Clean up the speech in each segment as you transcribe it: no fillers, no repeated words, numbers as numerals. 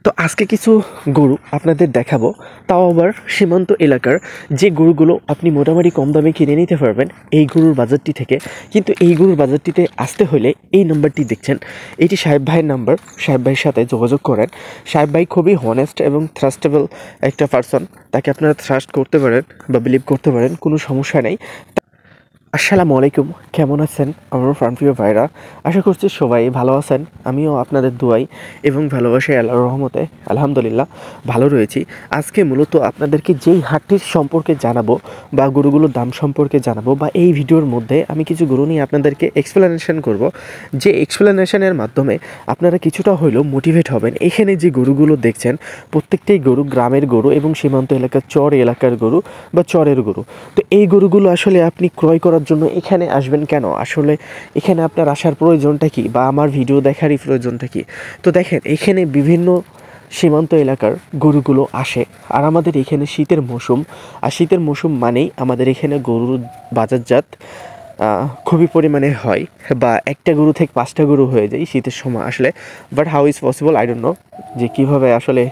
তো আজকে কিছু গরু আপনাদের দেখাবো, তাও আবার সীমান্ত এলাকার যে গরুগুলো আপনি মোটামুটি কম দামে কিনে নিতে পারবেন এই গরুর বাজারটি থেকে। কিন্তু এই গরুর বাজারটিতে আসতে হলে এই নাম্বারটি দেখছেন, এটি সাহেব ভাইয়ের নাম্বার। সাহেব ভাইয়ের সাথে যোগাযোগ করেন। সাহেব ভাই খুবই হনেস্ট এবং ট্রাস্টেবল একটা পারসন, তাকে আপনারা ট্রাস্ট করতে পারেন বা বিলিভ করতে পারেন, কোনো সমস্যা নেই। আসসালামু আলাইকুম, কেমন আছেন আমার প্রাণপ্রিয় ভাইরা? আশা করছি সবাই ভালো আছেন। আমিও আপনাদের দোয়াই এবং ভালোবাসায় আল্লাহর রহমতে আলহামদুলিল্লাহ ভালো রয়েছি। আজকে মূলত আপনাদেরকে যেই হাটটির সম্পর্কে জানাবো বা গরুগুলোর দাম সম্পর্কে জানাবো, বা এই ভিডিওর মধ্যে আমি কিছু গরু নিয়ে আপনাদেরকে এক্সপ্লেনেশন করব, যে এক্সপ্লেনেশনের মাধ্যমে আপনারা কিছুটা হলেও মোটিভেট হবেন। এখানে যে গরুগুলো দেখছেন প্রত্যেকটাই গরু গ্রামের গরু এবং সীমান্ত এলাকার চর এলাকার গরু বা চরের গরু। তো এই গরুগুলো আসলে আপনি ক্রয় করার জন্য এখানে আসবেন কেন? আসলে এখানে আপনার আসার প্রয়োজনটা কি, বা আমার ভিডিও দেখারই প্রয়োজনটা কি? তো দেখেন, এখানে বিভিন্ন সীমান্ত এলাকার গরুগুলো আসে, আর আমাদের এখানে শীতের মৌসুম, আর শীতের মৌসুম মানেই আমাদের এখানে গরুর বাজারজাত খুবই পরিমাণে হয়, বা একটা গরু থেকে 5টা গরু হয়ে যায় শীতের সময় আসলে। But how is possible, I don't know যে কীভাবে আসলে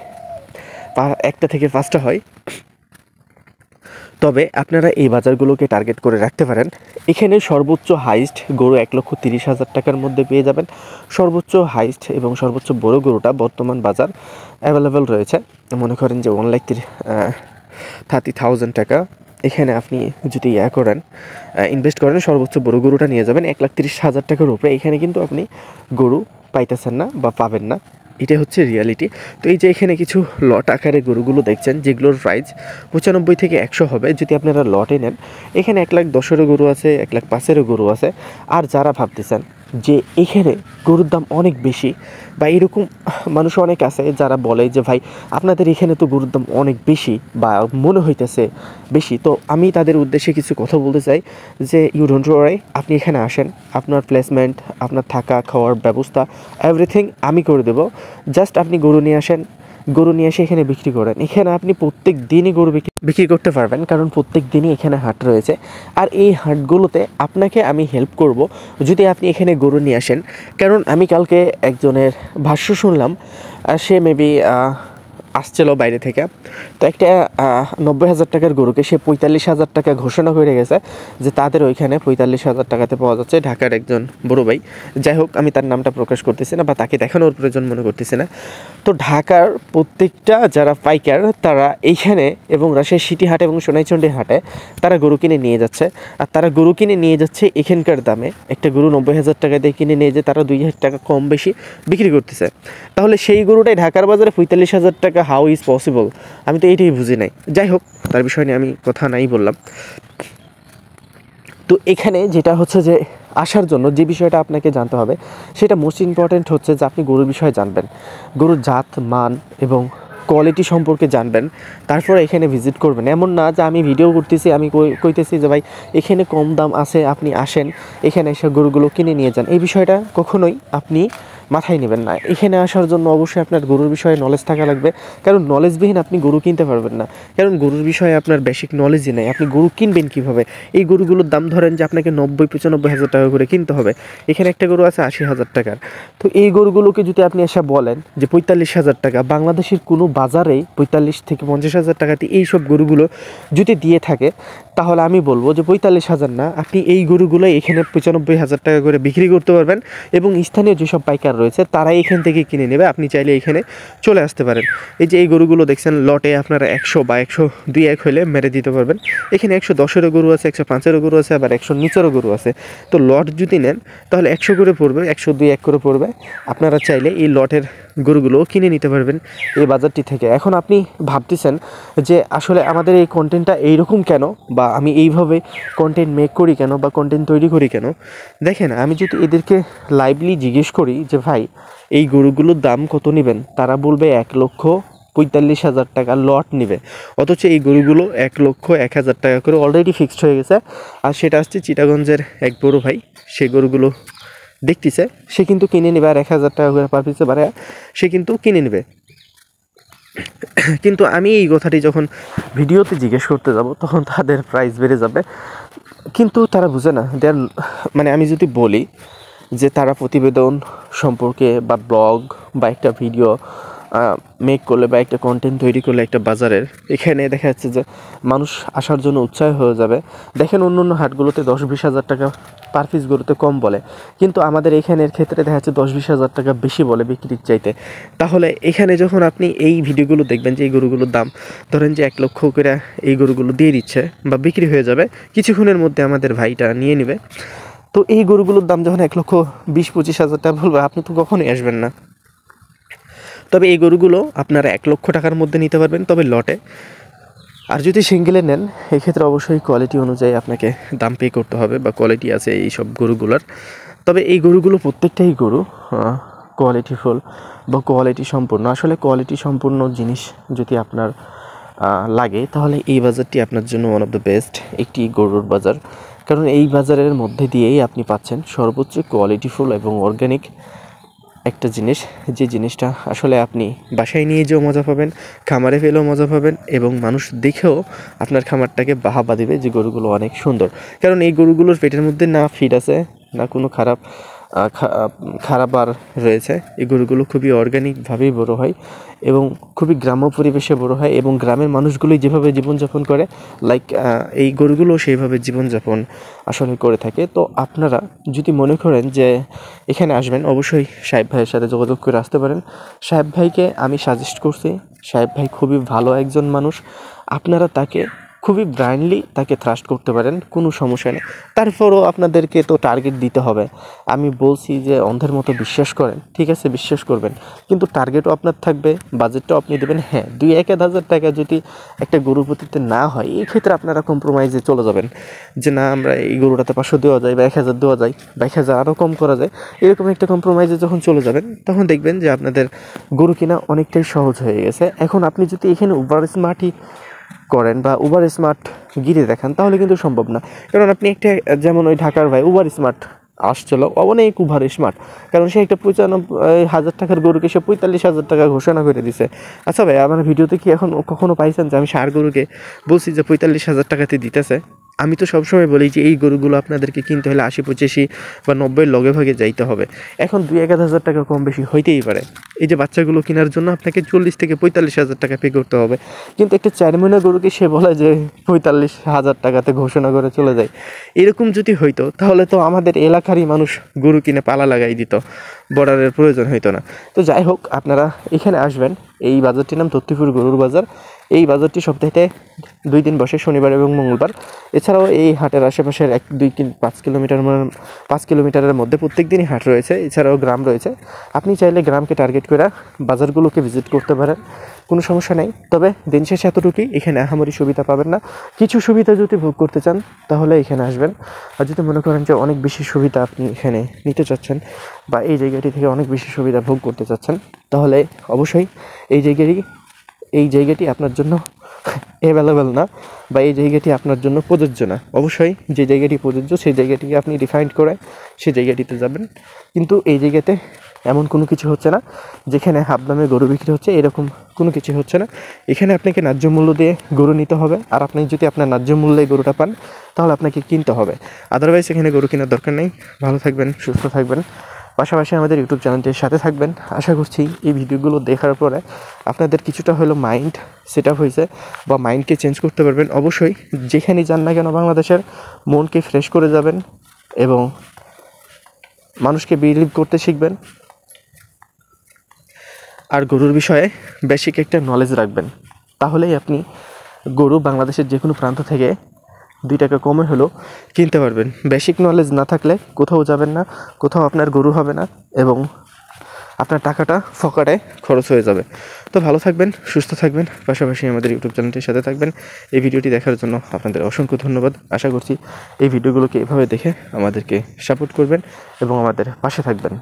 একটা থেকে 5টা হয়। তবে আপনারা এই বাজারগুলোকে টার্গেট করে রাখতে পারেন। এখানে সর্বোচ্চ হাইস্ট গরু 1,30,000 টাকার মধ্যে পেয়ে যাবেন। সর্বোচ্চ হাইস্ট এবং সর্বোচ্চ বড় গরুটা বর্তমান বাজার অ্যাভেলেবেল রয়েছে, মনে করেন যে 1,30,000 টাকা। এখানে আপনি যদি করেন, ইনভেস্ট করেন, সর্বোচ্চ বড় গরুটা নিয়ে যাবেন 1,30,000 টাকার উপরে। এখানে কিন্তু আপনি গরু পাইতেছেন না বা পাবেন না, এটা হচ্ছে রিয়ালিটি। তো এই যে এখানে কিছু লট আকারে গরুগুলো দেখছেন, যেগুলোর প্রাইস 95 থেকে 100 হবে যদি আপনারা লটে নেন। এখানে 1,10,000-এরও গরু আছে, 1,05,000-এরও গরু আছে। আর যারা ভাবতেছেন যে এখানে গরুর দাম অনেক বেশি, বা এরকম মানুষ অনেক আছে যারা বলে যে ভাই আপনাদের এখানে তো গরুর দাম অনেক বেশি বা মনে হইতেছে বেশি, তো আমি তাদের উদ্দেশ্যে কিছু কথা বলতে চাই যে ইউ ডোন্ট ওয়ারি, আপনি এখানে আসেন, আপনার প্লেসমেন্ট, আপনার থাকা খাওয়ার ব্যবস্থা এভরিথিং আমি করে দেবো। জাস্ট আপনি গরু নিয়ে আসেন, গরু নিয়ে এসে এখানে বিক্রি করেন। এখানে আপনি প্রত্যেক দিনই গরু বিক্রি করতে পারবেন, কারণ প্রত্যেক দিনই এখানে হাট রয়েছে। আর এই হাটগুলোতে আপনাকে আমি হেল্প করব যদি আপনি এখানে গরু নিয়ে আসেন। কারণ আমি কালকে একজনের ভাষ্য শুনলাম, সে মেবি আসছিল বাইরে থেকে, তো একটা 90,000 টাকার গরুকে সে 45,000 টাকা ঘোষণা করে গেছে যে তাদের ওইখানে 45,000 টাকাতে পাওয়া যাচ্ছে। ঢাকার একজন বড় ভাই, যাই হোক আমি তার নামটা প্রকাশ করতেছি না বা তাকে দেখানোর প্রয়োজন মনে করতেছি না। তো ঢাকার প্রত্যেকটা যারা পাইকার তারা এইখানে এবং রাজশাহী সিটি হাটে এবং সোনাইচন্ডী হাটে তারা গরু কিনে নিয়ে যাচ্ছে। আর তারা গরু কিনে নিয়ে যাচ্ছে এখানকার দামে। একটা গরু 90,000 টাকা দিয়ে কিনে নিয়ে যে তারা 2,000 টাকা কম বেশি বিক্রি করতেছে। তাহলে সেই গরুটাই ঢাকার বাজারে 45,000 টাকা, হাউ ইজ পসিবল? আমি তো এইটাই বুঝি নাই। যাই হোক, তার বিষয় নিয়ে আমি কথা নাই বললাম। তো এখানে যেটা হচ্ছে যে আসার জন্য যে বিষয়টা আপনাকে জানতে হবে, সেটা মোস্ট ইম্পর্ট্যান্ট হচ্ছে যে আপনি গরুর বিষয়ে জানবেন, গরুর জাত মান এবং কোয়ালিটি সম্পর্কে জানবেন, তারপরে এখানে ভিজিট করবেন। এমন না যে আমি ভিডিও করতেছি, আমি কইতেছি যে ভাই এখানে কম দাম আছে, আপনি আসেন এখানে এসে গরুগুলো কিনে নিয়ে যান। এই বিষয়টা কখনোই আপনি মাথায় নেবেন না। এখানে আসার জন্য অবশ্যই আপনার গরুর বিষয়ে নলেজ থাকা লাগবে, কারণ নলেজবিহীন আপনি গরু কিনতে পারবেন না। কারণ গরুর বিষয়ে আপনার বেসিক নলেজই নেই, আপনি গরু কিনবেন কীভাবে? এই গরুগুলোর দাম ধরেন যে আপনাকে 90-95,000 টাকা করে কিনতে হবে। এখানে একটা গরু আছে 80,000 টাকার। তো এই গরুগুলোকে যদি আপনি এসে বলেন যে 45,000 টাকা, বাংলাদেশের কোনো বাজারেই 45 থেকে 50,000 টাকাতে এইসব গরুগুলো যদি দিয়ে থাকে, তাহলে আমি বলবো যে 45,000 না, আপনি এই গরুগুলো এখানে 95,000 টাকা করে বিক্রি করতে পারবেন। এবং স্থানীয় যেসব পাইকার রয়েছে তারা এখান থেকে কিনে নেবে, আপনি চাইলে এখানে চলে আসতে পারেন। এই যে এই গরুগুলো দেখছেন লটে আপনারা 100 বা 102 এক হলে মেরে দিতে পারবেন। এখানে 110-এরও গরু আছে, 105-এরও গরু আছে, আবার 100 নিচেরও গরু আছে। তো লট যদি নেন তাহলে 100 করে পড়বে, 102 এক করে পড়বে। আপনারা চাইলে এই লটের গরুগুলো কিনে নিতে পারবেন এই বাজারটি থেকে। এখন আপনি ভাবতেছেন যে আসলে আমাদের এই কন্টেন্টটা এইরকম কেন, বা আমি এইভাবে কন্টেন্ট মেক করি কেন, বা কন্টেন্ট তৈরি করি কেন? দেখেন, আমি যদি এদেরকে লাইভলি জিজ্ঞেস করি যে ভাই এই গরুগুলোর দাম কত নেবেন, তারা বলবে 1,45,000 টাকা লট নেবে। অথচ এই গরুগুলো 1,01,000 টাকা করে অলরেডি ফিক্সড হয়ে গেছে। আর সেটা আসছে চিটাগঞ্জের এক বড় ভাই, সেই গরুগুলো দেখতেছে, সে কিন্তু কিনে নেবে। আর 1,000 টাকা করে পার পিসে বাড়ায় সে কিন্তু কিনে নেবে। কিন্তু আমি এই কথাটি যখন ভিডিওতে জিজ্ঞেস করতে যাব তখন তাদের প্রাইস বেড়ে যাবে। কিন্তু তারা বুঝে না। মানে আমি যদি বলি যে তারা প্রতিবেদন সম্পর্কে বা ব্লগ বা একটা ভিডিও মেক করলে বা একটা কন্টেন্ট তৈরি করলে একটা বাজারের, এখানে দেখা যাচ্ছে যে মানুষ আসার জন্য উৎসাহ হয়ে যাবে। দেখেন অন্য অন্য হাটগুলোতে 10-20 হাজার টাকা পার পিস গরুতে কম বলে, কিন্তু আমাদের এখানের ক্ষেত্রে দেখা যাচ্ছে 10-20 হাজার টাকা বেশি বলে বিক্রির চাইতে। তাহলে এখানে যখন আপনি এই ভিডিওগুলো দেখবেন যে এই গরুগুলোর দাম ধরেন যে 1 লক্ষ করে এই গরুগুলো দিয়ে দিচ্ছে বা বিক্রি হয়ে যাবে, কিছুক্ষণের মধ্যে আমাদের ভাইটা নিয়ে নেবে। তো এই গরুগুলোর দাম যখন 1,20,25,000 টাকা বলবে, আপনি তো কখনোই আসবেন না। তবে এই গরুগুলো আপনারা 1 লক্ষ টাকার মধ্যে নিতে পারবেন, তবে লটে। আর যদি সিঙ্গেলে নেন, এক্ষেত্রে অবশ্যই কোয়ালিটি অনুযায়ী আপনাকে দাম পে করতে হবে, বা কোয়ালিটি আছে এই সব গরুগুলোর। তবে এই গরুগুলো প্রত্যেকটাই গরু কোয়ালিটিফুল বা কোয়ালিটি সম্পূর্ণ। আসলে কোয়ালিটি সম্পূর্ণ জিনিস যদি আপনার লাগে, তাহলে এই বাজারটি আপনার জন্য ওয়ান অফ দ্য বেস্ট একটি গরুর বাজার। কারণ এই বাজারের মধ্যে দিয়েই আপনি পাচ্ছেন সর্বোচ্চ কোয়ালিটিফুল এবং অর্গ্যানিক একটা জিনিস, যে জিনিসটা আসলে আপনি বাসায় নিয়ে যেও মজা পাবেন, খামারে ফেলেও মজা পাবেন, এবং মানুষ দেখেও আপনার খামারটাকে বাহাবা দিবে যে গরুগুলো অনেক সুন্দর। কারণ এই গরুগুলোর পেটের মধ্যে না ফিড আছে, না কোনো খারাপ আর রয়েছে। এই গরুগুলো খুবই অর্গ্যানিকভাবেই বড় হয় এবং খুবই গ্রাম্য পরিবেশে বড় হয়, এবং গ্রামের মানুষগুলোই যেভাবে জীবনযাপন করে, লাইক এই গরুগুলো সেইভাবে জীবনযাপন আসলে করে থাকে। তো আপনারা যদি মনে করেন যে এখানে আসবেন, অবশ্যই সাহেব ভাইয়ের সাথে যোগাযোগ করে আসতে পারেন। সাহেব ভাইকে আমি সাজেস্ট করছি, সাহেব ভাই খুবই ভালো একজন মানুষ। আপনারা তাকে খুবই ব্রাইন্ডলি তাকে থ্রাস্ট করতে পারেন, কোনো সমস্যা নেই। তারপরও আপনাদেরকে তো টার্গেট দিতে হবে। আমি বলছি যে অন্ধের মতো বিশ্বাস করেন, ঠিক আছে, বিশ্বাস করবেন, কিন্তু টার্গেটও আপনার থাকবে, বাজেটটাও আপনি দেবেন। হ্যাঁ, 2-1 হাজার টাকা যদি একটা গরুর প্রতিতে না হয়, এই ক্ষেত্রে আপনারা কম্প্রোমাইজে চলে যাবেন, যে না আমরা এই গরুটাতে 500 দেওয়া যায় বা 1000 দেওয়া যায় বা 1000 আরও কম করা যায়। এরকম একটা কম্প্রোমাইজে যখন চলে যাবেন, তখন দেখবেন যে আপনাদের গরু কিনা অনেকটাই সহজ হয়ে গেছে। এখন আপনি যদি এখানে ওভার স্মার্টই করেন বা ওভার স্মার্ট গিরে দেখান, তাহলে কিন্তু সম্ভব না। কারণ আপনি একটা, যেমন ওই ঢাকার ভাই ওভার স্মার্ট আসছিল, অনেক ওভার স্মার্ট, কারণ সে একটা 95,000 টাকার গরুকে সে 45,000 টাকা ঘোষণা করে দিছে। আচ্ছা ভাই, আমার ভিডিওতে কি এখন কখনো পাইছেন যে আমি ষাঁড় গরুকে বলছি যে 45,000 টাকাতে দিতেছে? আমি তো সবসময় বলি যে এই গরুগুলো আপনাদেরকে কিনতে হলে 80-85 বা 90 লগে ভাগে যাইতে হবে। এখন 2-1 হাজার টাকা কম বেশি হইতেই পারে। এই যে বাচ্চাগুলো কেনার জন্য আপনাকে 40-45,000 টাকা পে করতে হবে, কিন্তু একটা 4 মহিনা গরুকে সে বলে যে 45,000 টাকাতে ঘোষণা করে চলে যায়। এরকম যদি হইতো, তাহলে তো আমাদের এলাকারই মানুষ গরু কিনে পালা লাগাই দিত, বর্ডারের প্রয়োজন হইতো না। তো যাই হোক, আপনারা এখানে আসবেন। এই বাজারটির নাম তত্ত্বপুর গরুর বাজার। এই বাজারটি সপ্তাহে 2 দিন বসে, শনিবার এবং মঙ্গলবার। এছাড়াও এই হাটের আশেপাশের 5 কিলোমিটারের মধ্যে প্রত্যেক দিনই হাট রয়েছে। এছাড়াও গ্রাম রয়েছে। আপনি চাইলে গ্রামকে টার্গেট করে বাজারগুলোকে ভিজিট করতে পারেন, কোনো সমস্যা নেই। তবে দিন শেষে এতটুকুই, এখানে আহামরি সুবিধা পাবেন না। কিছু সুবিধা যদি ভোগ করতে চান, তাহলে এখানে আসবেন। আর যদি মনে করেন যে অনেক বেশি সুবিধা আপনি এখানে নিতে চাচ্ছেন, বা এই জায়গাটি থেকে অনেক বেশি সুবিধা ভোগ করতে চাচ্ছেন, তাহলে অবশ্যই এই জায়গাটি আপনার জন্য অ্যাভেলেবেল না, বা এই জায়গাটি আপনার জন্য প্রযোজ্য না। অবশ্যই যে জায়গাটি প্রযোজ্য, সেই জায়গাটিকে আপনি রিফাইন্ড করে সেই জায়গাটিতে যাবেন। কিন্তু এই জায়গাতে এমন কোনো কিছু হচ্ছে না যেখানে হাফ দামে গরু বিক্রি হচ্ছে, এরকম কোনো কিছু হচ্ছে না। এখানে আপনাকে ন্যায্য মূল্য দিয়ে গরু নিতে হবে, আর আপনি যদি আপনার ন্যায্য মূল্যে গরুটা পান, তাহলে আপনাকে কিনতে হবে। আদারওয়াইজ এখানে গরু কেনার দরকার নেই। ভালো থাকবেন, সুস্থ থাকবেন, পাশাপাশি আমাদের ইউটিউব চ্যানেলটির সাথে থাকবেন। আশা করছি এই ভিডিওগুলো দেখার পরে আপনাদের কিছুটা হলেও মাইন্ড সেট আপ হয়েছে, বা মাইন্ডকে চেঞ্জ করতে পারবেন। অবশ্যই যেখানেই যান না কেন, বাংলাদেশের মনকে ফ্রেশ করে যাবেন এবং মানুষকে বিলিভ করতে শিখবেন। আর গরুর বিষয়ে বেসিক একটা নলেজ রাখবেন, তাহলেই আপনি গরু বাংলাদেশের যে কোনো প্রান্ত থেকে 2 টাকা কমে হলেও কিনতে পারবেন। বেসিক নলেজ না থাকলে কোথাও যাবেন না, কোথাও আপনার গরু হবে না, এবং আপনার টাকাটা ফকাটে খরচ হয়ে যাবে। তো ভালো থাকবেন, সুস্থ থাকবেন, পাশাপাশি আমাদের ইউটিউব চ্যানেলটির সাথে থাকবেন। এই ভিডিওটি দেখার জন্য আপনাদের অসংখ্য ধন্যবাদ। আশা করছি এই ভিডিওগুলোকে এভাবে দেখে আমাদেরকে সাপোর্ট করবেন এবং আমাদের পাশে থাকবেন।